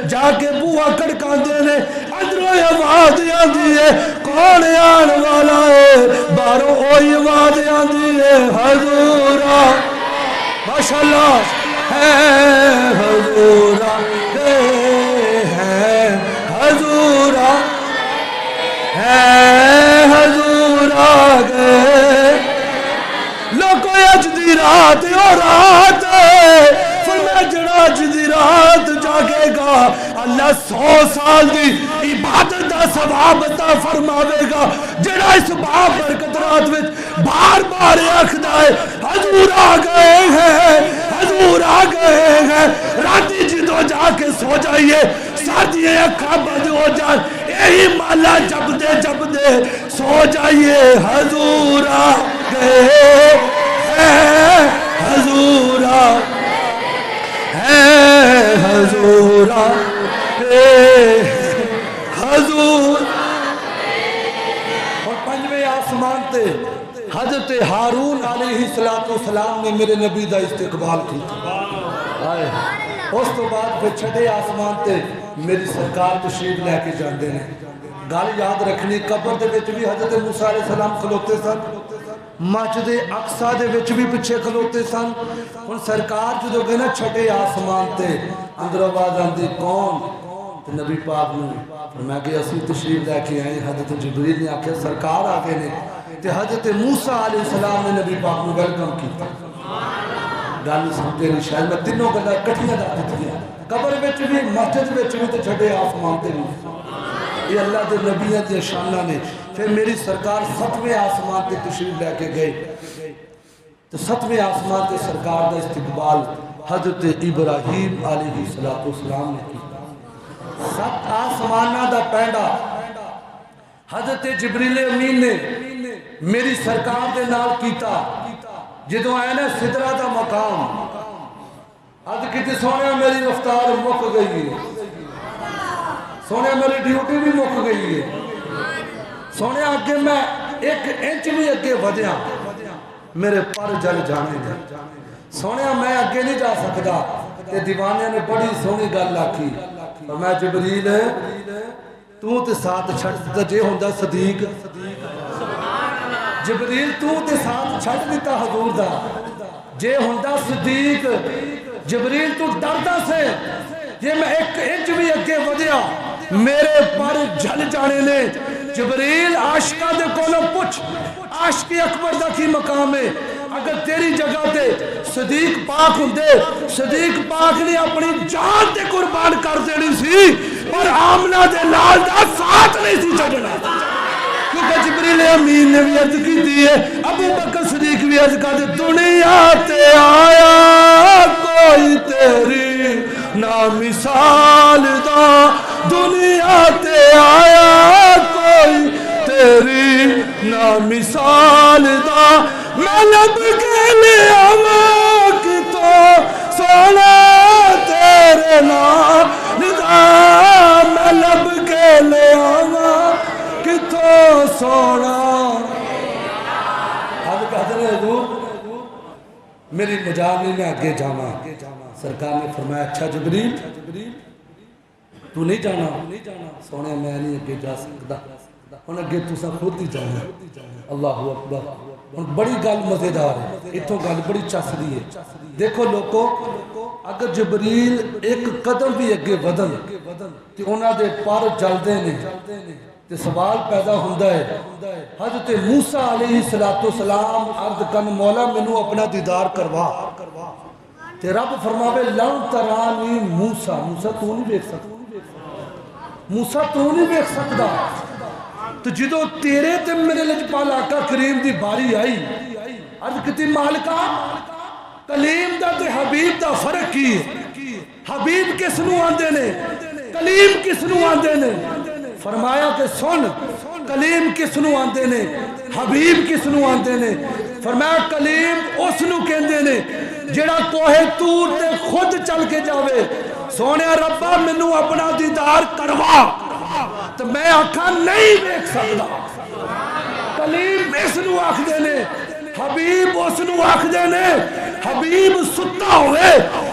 Speaker 1: جا کے بوا کھڑکاندے نے اندروں آواز آندی ہے کون آن والا ہے باہروں وہی آواز آندی ہے حضور ماشاءاللہ ہے حضور ہے حضور ہے حضور آ گئے لوگوں اج دی رات او رات فرمایا جڑا اج دی رات جاگے گا اللہ 100 سال دی عبادت دا ثواب عطا فرماوے گا جڑا اس بابرکت رات وچ بار بار آکھدا ہے حضور آ گئے ہیں حضور آ گئے ہیں راتی جدو جا کے سو جائیے سردیے اکھا بند ہو جائے یہی مالا جب دے سو جائیے حضور آ گئے ہیں حضور آ ہے حضور آ گئے حضور اور پنجویں آسمان تے حضرت ہارون علیہ السلام نے میرے نبی دا استقبال کیا اس تو بعد پھر چھٹے آسمان تے میری سرکار تشریف لے کے جاندے نے گل یاد رکھنی قبر دے وچ بھی حضرت موسیٰ علیہ السلام کھلوتے سن مسجد اقصی دے وچ بھی پیچھے کھلوتے سن ہن سرکار جدوں گئے نا چھٹے آسمان تے اندر آواز آندی کون تے نبی پاک نے فرمایا کہ اسی تشریف لے کے آئے حضرت جبریل نے آکھیا سرکار آ گئے نے تے حضرت موسیٰ علیہ السلام نے نبی پاک کو ویلکم کیتا گل سمجھے نہیں شاید میں تینوں گلاں اکٹھیاں دس دتیاں قبر وچ بھی مسجد وچ بھی تے چھٹے آسمان تے بھی یہ اللہ دے نبیوں دی شاناں نے پھر میری سرکار 7ویں آسمان تے تشریف لے کے گئے تو 7ویں آسمان تے سرکار دا استقبال حضرت ابراہیم علیہ السلام نے کیا 7 آسماناں دا پینڈا حضرت جبریل امین نے میری سرکار دے نال کیتا جدوں آئے نا سدرہ دا مقام اد کتے سونے میری رفتار مک گئی ہے سونے میری ڈیوٹی بھی مک گئی ہے سونے آگے میں 1 انچ بھی اگے ودیا میرے پر جل جانے دے سونے میں اگے نہیں جا سکتا کہ دیوانے نے بڑی سونی گل آکھی اور میں جبریل تو تے ساتھ چھٹ دیتا جے ہوندہ صدیق جبریل تو تے ساتھ چھٹ دیتا حضور دا جے ہوندہ صدیق جبریل تو ڈردا سے یہ میں 1 انچ بھی اگے ودیا میرے پر جل جانے نے جبریل عاشقہ دے کولوں پوچھ عاشق اکبر دا کی مقام ہے اگر تیری جگہ تے صدیق پاک ہوندے صدیق پاک نے اپنی جان تے قربان کر دینی سی پر آمنہ دے لال دا ساتھ نہیں سی چھڈنا کیونکہ جبریل امین نے بھی عرض کی دی ہے ابو بکر صدیق بھی عرض کر دی دنیا تے آیا کوئی تیری نا مثال دا دنیا تے آیا کوئی تیری نا مثال دا میں لب کے لئے آمک تو سونا تیرے نام دا میں لب کے لئے آمک تو سونا اب کہتے ہیں حضور میری مجال میں آگے جانا سرکار نے فرمایا اچھا جبریل تو نہیں جانا سونے میں نہیں اگے جا سکتا ہن اگے تساں خود ہی جانا اللہ اکبر ہن بڑی گل مزیدار ہے اتھوں گل بڑی چسدی ہے دیکھو لوگو اگر جبریل ایک قدم بھی اگے ودن تے انہاں دے پر جلدے نے تے سوال پیدا ہوندا ہے حضرت موسیٰ علیہ السلام عرض کن مولا مینوں اپنا دیدار کروا تے رب فرماوے لن ترانی موسیٰ تو نہیں دیکھ سکتا موسیٰ تو نہیں دیکھ سکتا تو جدو تیرے تے میرے لجپال آقا کریم دی باری آئی عرض کتی مالکہ کلیم دا تے حبیب دا فرق کی حبیب کس نو آندے نے کلیم کس نو آندے نے فرمایا کہ سن کلیم کس نو آندے نے حبیب کس نو آندے نے فرمایا کلیم اس نو کہندے نے جڑا کوہ طور تے خود چل کے جاوے سونے ربا منو اپنا دیدار کروا تو میں آکھا نہیں دیکھ سکتا کلیم اس نو آکھ دینے حبیب اس نو آکھ دینے حبیب ستا ہوئے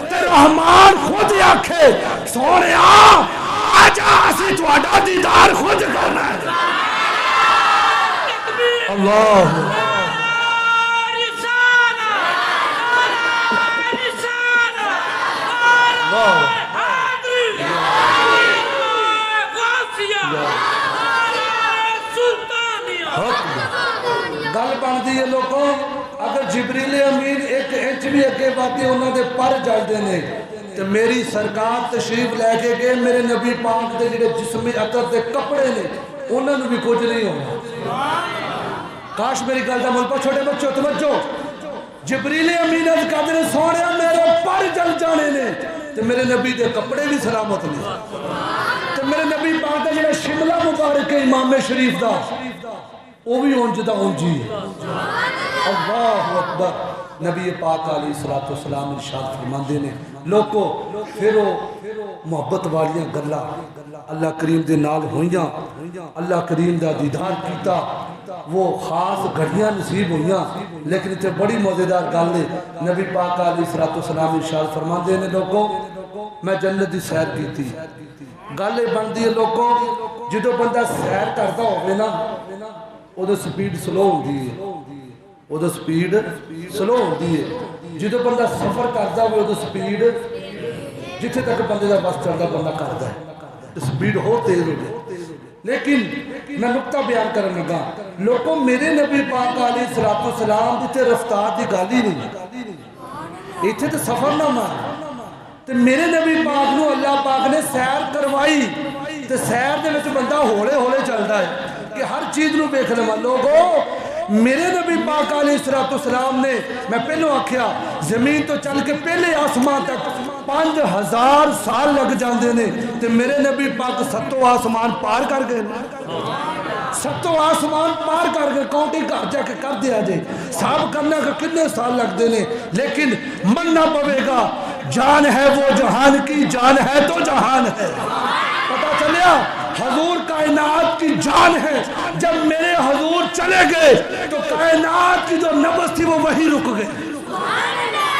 Speaker 1: تے رحمان خود آکھے سونے آجا اسی تواڈا دیدار خود کرنا ہے اللہ گل بن دی ہے لوگوں اگر جبریل امین ایک انچ بھی اگے باتے انہوں نے پر جلدے نے تو میری سرکار تشریف لے کے گئے میرے نبی پاک دے جڑے جسمی عطر دے کپڑے نے انہوں نے بھی کچھ نہیں ہونا کاش میری گل دا ملپا چھوٹے بچوں توجہ جبریل امین از قادر سونے میرے پر جل جانے نے تو میرے نبی دے کپڑے بھی سلامت نے تو میرے نبی پاک دے جڑے شملہ مبارک امام شریف دا وہ بھی اونجدہ اونجی ہے اللہ اکبر نبی پاک علیہ السلام ارشاد فرماندے نے لوگو پھرو محبت والیاں گلا اللہ کریم دے نال ہوئیاں اللہ کریم دا دیدار کیتا وہ خاص گھڑیاں نصیب ہوئیاں لیکن تے بڑی موزیدار گل ہے نبی پاک علیہ السلام ارشاد فرماندے نے لوگو میں جنت دی سیر کیتی گل بندی ہے لوگو جدو بندہ سیر کرتا ہوئے نا وہ دا سپیڈ سلو ہوندی ہے وہ دا سپیڈ سلو ہوندی ہے جدو بندہ سفر کرتا ہوئے وہ دا سپیڈ جتھے تک بندے دا بس چلتا بندہ کرتا ہے سپیڈ ہو تیز ہو جائے لیکن میں نقطہ بیان کرنے لگا لوگوں میرے نبی پاک علیہ السلام جتے رفتار دی گالی نہیں ایتھے تو سفر نہ مار تو میرے نبی پاک نو اللہ پاک نے سیر کروائی تو سیر دے وچ بندہ ہولے ہولے چلتا ہے کہ ہر چیز نو بیکھ لما لوگو میرے نبی پاک علیہ السلام نے میں پہلو آکھیا زمین تو چل کے پہلے آسمان تک 5000 سال لگ جاندے نے تے میرے نبی پاک 7 آسمان پار کر گئے 7 آسمان پار کر گئے کاؤنٹی کر جا کے کر دیا جے صاحب کرنے کا کتنے سال لگ دینے لیکن مننا پوے گا جان ہے وہ جہان کی جان ہے تو جہان ہے پتہ چلیا حضور کائنات کی جان ہے جب میرے حضور چلے گئے تو کائنات کی جو نبض تھی وہ وہیں رک گئے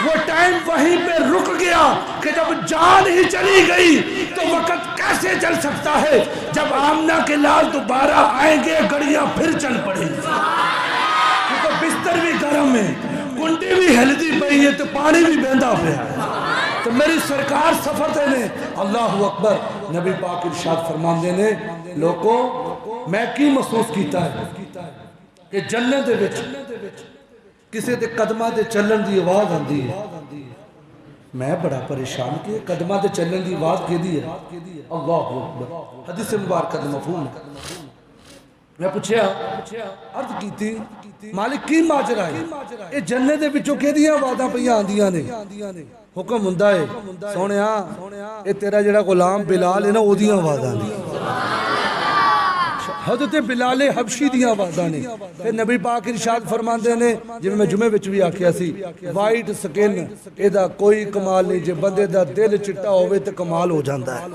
Speaker 1: وہ ٹائم وہیں پہ رک گیا کہ جب جان ہی چلی گئی تو وقت کیسے چل سکتا ہے جب آمنہ کے لال دوبارہ آئیں گے گھڑیاں پھر چل پڑیں کیونکہ بستر بھی گرم ہے کنڈی بھی ہلدی پئی ہے تو پانی بھی بہندا پیا ہے تو میری سرکار سفر دینے اللہ اکبر نبی پاک ارشاد فرمان دینے لوگوں میں کی محسوس کیتا ہے کہ جنت دے وچ کسی دے قدمہ دے چلن دی آواز آندی ہے میں بڑا پریشان کہ قدمہ دے چلن دی آواز کی دی ہے اللہ اکبر حدیث مبارکہ دے مفہوم ہے میں پوچھیا عرض کی تھی مالک کی ماجرا ہے یہ جننے دے بچوں کہ دیاں آوازاں پہ آندیاں نے حکم ہوندا ہے سونیا یہ تیرا جڑا غلام بلال ہے نا او دیاں آوازاں نے حضرت بلال حبشی دیاں آوازاں نے پھر نبی پاک ارشاد فرماندے نے جی میں جمعے وچ بھی آکھیا سی وائٹ سکن اے دا کوئی کمال نہیں جے بندے دا دل چٹا ہوئے تے کمال ہو جاندا ہے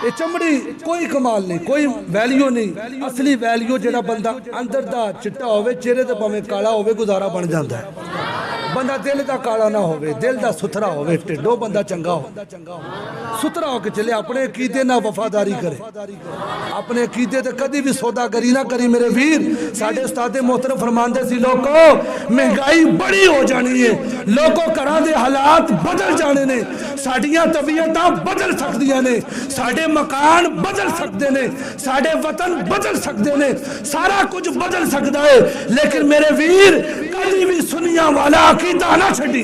Speaker 1: یہ چمڑی کوئی کمال نہیں کوئی ویلیو نہیں اصلی ویلیو جڑا بندہ اندر دا چٹا ہوئے چہرے تے پاویں کالا ہوئے گزارا بن جاندا ہے بندہ دل دا کالا نہ ہوئے دل دا ستھرا ہوئے ٹھڈو بندہ چنگا ہو ستھرا ہو کے چلے اپنے عقیدے نہ وفاداری کرے اپنے عقیدے تے کدی بھی سوداگری نہ کری میرے ویر ساڈے استاد محترم فرماندے سی لوگو مہنگائی بڑی ہو جانی ہے لوگوں گھراں دے حالات بدل جانے نے ساڈیاں طبیعتاں بدل سکدیاں نے ساڈے مکان بدل سکدے نے ساڈے وطن بدل سکدے نے سارا کچھ بدل سکدا ہے لیکن میرے ویر کدی بھی سنیاں والا عقیدہ نہ چھڈی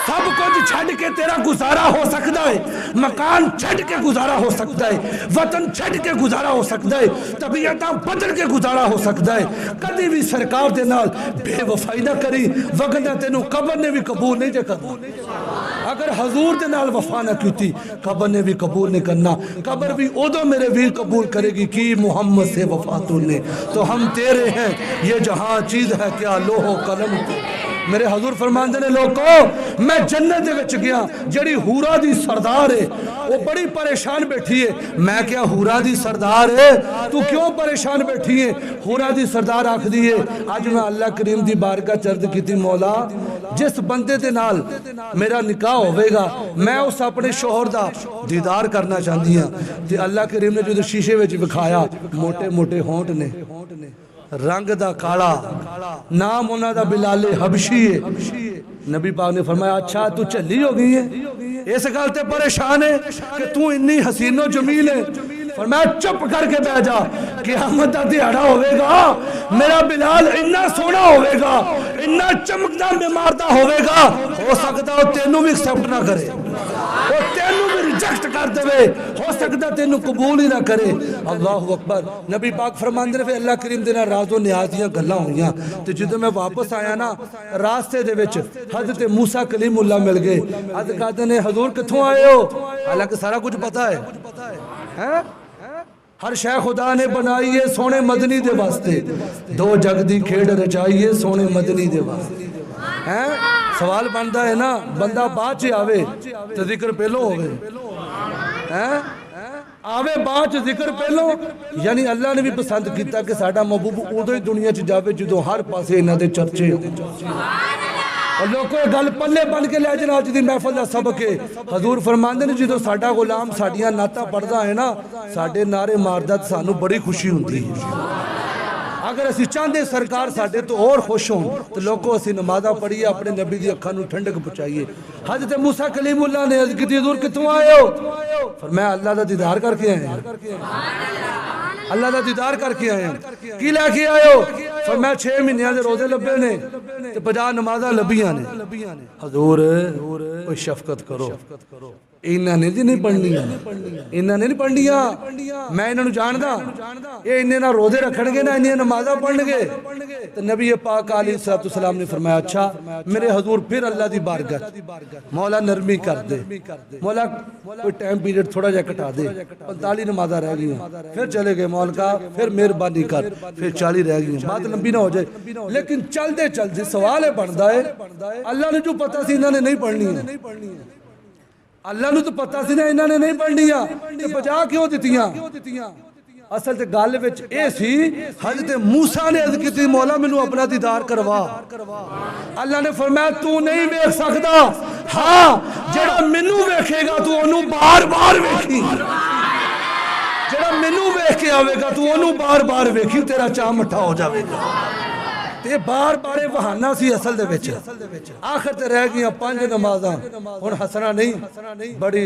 Speaker 1: سب کچھ چھڑ کے تیرا گزارا ہو سکتا ہے مکان چھڑ کے گزارا ہو سکتا ہے وطن چھڑ کے گزارا ہو سکتا ہے طبیعتاں بدل کے گزارا ہو سکتا ہے کدی بھی سرکار دے نال بے وفائی نہ کری وگنا تینوں قبر نے بھی قبول نہیں جے کرنا اگر حضور دے نال وفا نہ کیتی قبر نے بھی قبول نہیں کرنا قبر بھی ادو میرے ویر قبول کرے گی کی محمد سے وفا تو نے تو ہم تیرے ہیں یہ جہاں چیز ہے کیا لوح و قلم میرے حضور فرماندے نے لوگوں میں جنت دے وچ گیا جڑی حورا دی سردار ہے وہ بڑی پریشان بیٹھی ہے میں کیا حورا دی سردار ہے تو کیوں پریشان بیٹھی ہے حورا دی سردار آکھ دی ہے آج میں اللہ کریم دی بارگاہ چرد کی تھی مولا جس بندے دے نال میرا نکاح ہوئے گا میں اس اپنے شوہر دا دیدار کرنا چاہتی ہوں تے اللہ کریم نے جو شیشے وچ بکھایا موٹے موٹے ہونٹ نے رنگ دا کالا نام انہاں دا بلال حبشی ہے نبی پاک نے فرمایا اچھا تو چلی ہو گئی ہے اس گل تے پریشان ہے کہ تو اتنی حسین و جمیل ہے فرمایا چپ کر کے بیٹھ جا قیامت دا دیہاڑا ہوے گا میرا بلال اتنا سونا ہوے گا اتنا چمکدا بیماردا ہوے گا ہو سکتا ہے تینوں بھی ایکسپٹ نہ کرے وہ تینوں بھی ریجیکٹ کر دے ہو سکتا تینوں قبول ہی نہ کرے اللہ اکبر نبی پاک فرماندے نے پھر اللہ کریم دے نال راز و نیاز دیاں گلاں ہوئیاں تے جدوں میں واپس آیا نا راستے دے وچ حضرت موسیٰ کلیم اللہ مل گئے حضرت کہتے نے حضور کتھوں آئے ہو حالانکہ سارا کچھ پتا ہے ہر شے خدا نے بنائی ہے سونے مدنی دے واسطے دو جگ دی کھیڑ رچائی ہے سونے مدنی دے واسطے سوال بنتا ہے نا بندہ بعد چ آوے تو ذکر پہلو ہوئے آوے بعد چ ذکر پہلو یعنی اللہ نے بھی پسند کیتا کہ ساڈا محبوب ادو ہی دنیا چ جاوے جدو ہر پاسے انہاں دے چرچے اور لوگوں گل پلے بن کے لے جنا اج دی محفل دا سبق ہے حضور فرماندے نے جدو ساڈا غلام ساڈیاں نعتاں پڑھدا ہے نا ساڈے نعرے ماردا تے سانو بڑی خوشی ہوندی ہے اگر اسی چاہتے سرکار ساڈے تو اور خوش ہوں تو لوگوں اسی نمازاں پڑھیے اپنے نبی دی اکھاں نوں ٹھنڈک پہنچائیے حضرت موسیٰ کلیم اللہ نے عرض کی حضور کتوں آئے ہو فرمایا اللہ دا دیدار کر کے آئے ہیں اللہ دا دیدار کر کے آئے ہیں کی لے کے آئے ہو فرمایا 6 مہینے دے روزے لبے نے تے 50 نمازاں لبیاں نے حضور کوئی شفقت کرو انہاں نے جی نہیں پڑھنیاں انہاں نے نہیں پڑھنیاں میں انہاں نوں جاندا اے انہاں نہ روزے رکھن گے نہ انہاں نمازاں پڑھن گے تے نبی پاک علیہ الصلوۃ والسلام نے فرمایا اچھا میرے حضور پھر اللہ دی بارگاہ مولا نرمی کر دے مولا کوئی ٹائم پیریڈ تھوڑا جا کٹا دے 45 نمازاں رہ گئیں پھر چلے گئے مولا پھر مہربانی کر پھر 40 رہ گئیں بات لمبی نہ ہو جائے لیکن چلدے چلدے سوال ہے بندا ہے اللہ نے جو پتہ سی انہاں نے نہیں پڑھنی ہے اللہ نے تو پتہ سی نا انہاں نے نہیں پڑھنیاں تے بجا کیوں دتیاں اصل تے گل وچ اے سی حضرت موسیٰ نے عرض کیتی مولا مینوں اپنا دیدار کروا اللہ نے فرمایا تو نہیں ویکھ سکدا ہاں جڑا مینوں ویکھے گا تو اونوں بار بار ویکھی جڑا مینوں ویکھ کے آوے گا تو اونوں بار بار ویکھی تیرا چاہ مٹھا ہو جاوے گا تے بار بارے بہانہ سی اصل دے وچ آخر تے رہ گئیاں 5 نمازاں ہن ہسنا نہیں بڑی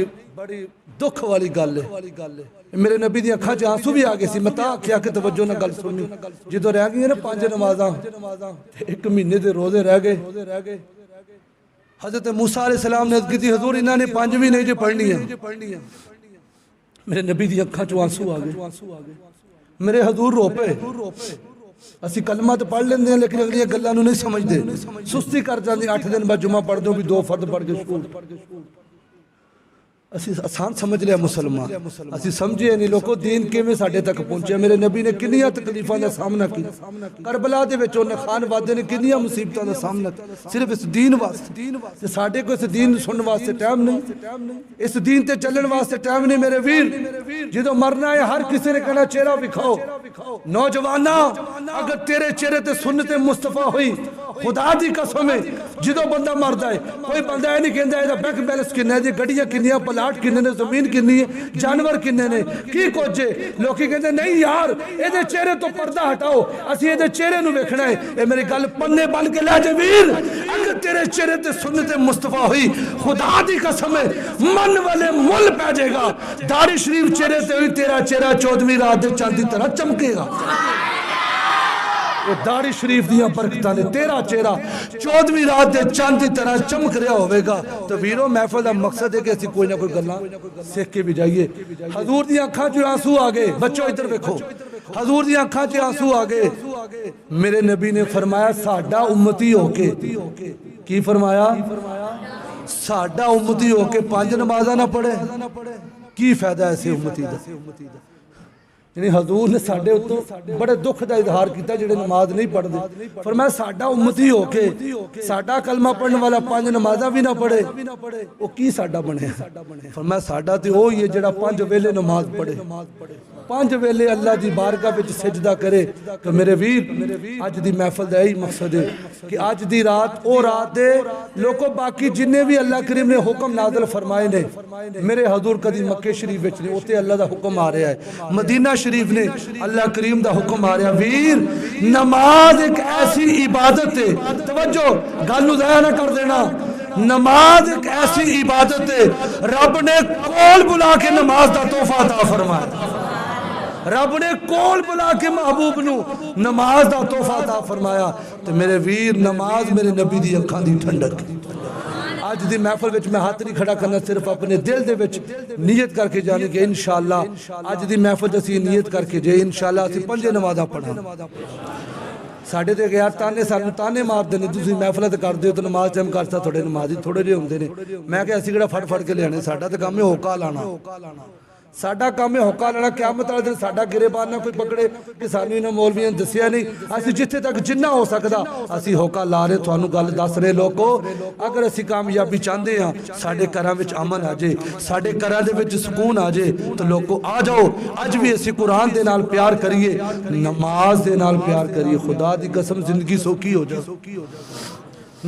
Speaker 1: دکھ والی گل ہے میرے نبی دی اکھاں چ آنسو بھی آ گئے سی متا کیا کہ توجہ نہ گل سنی جدوں رہ گئیاں نا 5 نمازاں 1 مہینے دے روزے رہ گئے حضرت موسیٰ علیہ السلام نے عرض کی تھی حضور انہوں نے 5 بھی نہیں جو پڑھنی ہے. میرے نبی دی اکھاں چوں آنسو آ گئے. میرے حضور رو پے. اسی کلمہ تو پڑھ لیندے ہیں لیکن اگلی گلاں نوں نہیں سمجھدے. سستی کر جاندے 8 دن بعد جمعہ پڑھ دو بھی 2 فرض پڑھ کے سکول. اسی آسان سمجھ لیا مسلمان. اسی سمجھے نہیں لوگوں دین کیویں ساڈے تک پہنچیا. میرے نبی نے کنیاں تکلیفاں دا سامنا کیا. کربلا دے وچ انہاں خان وادے نے کنیاں مصیبتاں دا سامنا کیا صرف اس دین واسطے. تے ساڈے کو اس دین سنن واسطے ٹائم نہیں. اس دین تے چلن واسطے ٹائم نہیں میرے ویر. جدوں مرنا ہے ہر کسی نے کہنا چہرہ وکھاؤ. نوجواناں اگر تیرے چہرے تے سنت مصطفیٰ ہوئی خدا دی قسم ہے جدوں بندہ مردا ہے کوئی بندہ اے نہیں کہندا اے دا بینک بیلنس کنے جی گڈیاں کنیاں پلاٹ کنے نے زمین کنی ہے جانور کنے نے کی کچھ ہے. لوکی کہندے نہیں یار اے دے چہرے تو پردہ ہٹاؤ اسی اے دے چہرے نو ویکھنا ہے. اے میری گل پنے بن کے لے جے ویر اگر تیرے چہرے تے سنت مصطفیٰ ہوئی خدا دی قسم ہے من والے مل پہ جائے گا. داڑھی شریف چہرے تے ہوئی تیرا چہرہ 14ویں رات دے چاند دی طرح چمکے گا. داڑھی شریف دیاں برکتاں نے تیرا چہرہ 14ویں رات دے چاند دی طرح چمک رہا ہوئے گا. تو ویرو محفل دا مقصد ہے کہ اسی کوئی نہ کوئی گلاں سیکھ کے بھی جائیے. حضور دی اکھاں چ آنسو آ گئے. بچوں ادھر دیکھو حضور دی اکھاں چ آنسو آ گئے. میرے نبی نے فرمایا ساڈا امتی ہو کے کی فرمایا ساڈا امتی ہو کے 5 نمازاں نہ پڑھے کی فائدہ ایسے امتی دا. یعنی حضور نے ساڈے اتوں بڑے دکھ دا اظہار کیتا جڑے نماز نہیں پڑھ دے. فرمایا ساڈا امتی ہو کے ساڈا کلمہ پڑھنے والا 5 نمازاں بھی نہ پڑھے وہ کی ساڈا بنے. فرمایا ساڈا تے وہی ہے جڑا 5 ویلے نماز پڑھے 5 ویلے اللہ دی بارگاہ وچ سجدہ کرے. تو میرے ویر اج دی محفل دا یہی مقصد ہے کہ اج دی رات او رات دے لوگوں باقی جننے بھی اللہ کریم نے حکم نازل فرمائے نے میرے حضور کدی مکے شریف وچ نہیں اوتے اللہ دا حکم آ رہا ہے. مدینہ شریف نے اللہ کریم دا حکم آ رہا. ویر نماز ایک ایسی عبادت ہے توجہ گل نوں ضائع نہ کر دینا. نماز ایک ایسی عبادت ہے رب نے کول بلا کے نماز دا تحفہ عطا فرمایا. رب نے کول بلا کے محبوب نو نماز دا تحفہ عطا فرمایا. تو میرے ویر نماز میرے نبی دی اکھاں دی ٹھنڈک. آج دی محفل وچ میں ہاتھ نہیں کھڑا کرنا صرف اپنے دل دے وچ نیت کر کے جانے کہ انشاءاللہ آج دی محفل اسی نیت کر کے جائے انشاءاللہ اسی 5 نمازاں پڑھاں. ساڈے تے یار تانے سانوں تانے مار دے تسی محفل تے کر دیو تے نماز ٹائم کرتا تھوڑے نمازی تھوڑے جے ہوندے نے. میں کہ اسی کیڑا پھڑ کے لیانے ساڈا تے کام ہے ہوکا لانا. ساڈا کام ہے ہوکا لانا. قیامت والے دن ساڈا گریبان نہ کوئی پکڑے کہ سانوں انہاں مولویاں نے دسیا نہیں. اسی جتھے تک جنہ ہو سکدا اسی ہوکا لا رہے تھانوں گل دس رہے. لوگو اگر اسی کامیابی چاہندے ہاں ساڈے گھراں وچ امن آ جائے ساڈے گھراں دے وچ سکون آ جائے تو لوگو آ جاؤ اج بھی اسی قرآن دے نال پیار کریے نماز دے نال پیار کریے. خدا دی قسم زندگی سوکھی ہو جائے.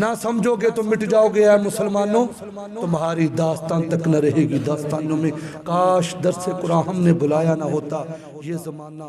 Speaker 1: نہ سمجھو گے تو مٹ جاؤ گے اے مسلمانوں. تمہاری داستان تک نہ رہے گی داستانوں میں. کاش درس قرآن ہم نے بلایا نہ ہوتا یہ زمانہ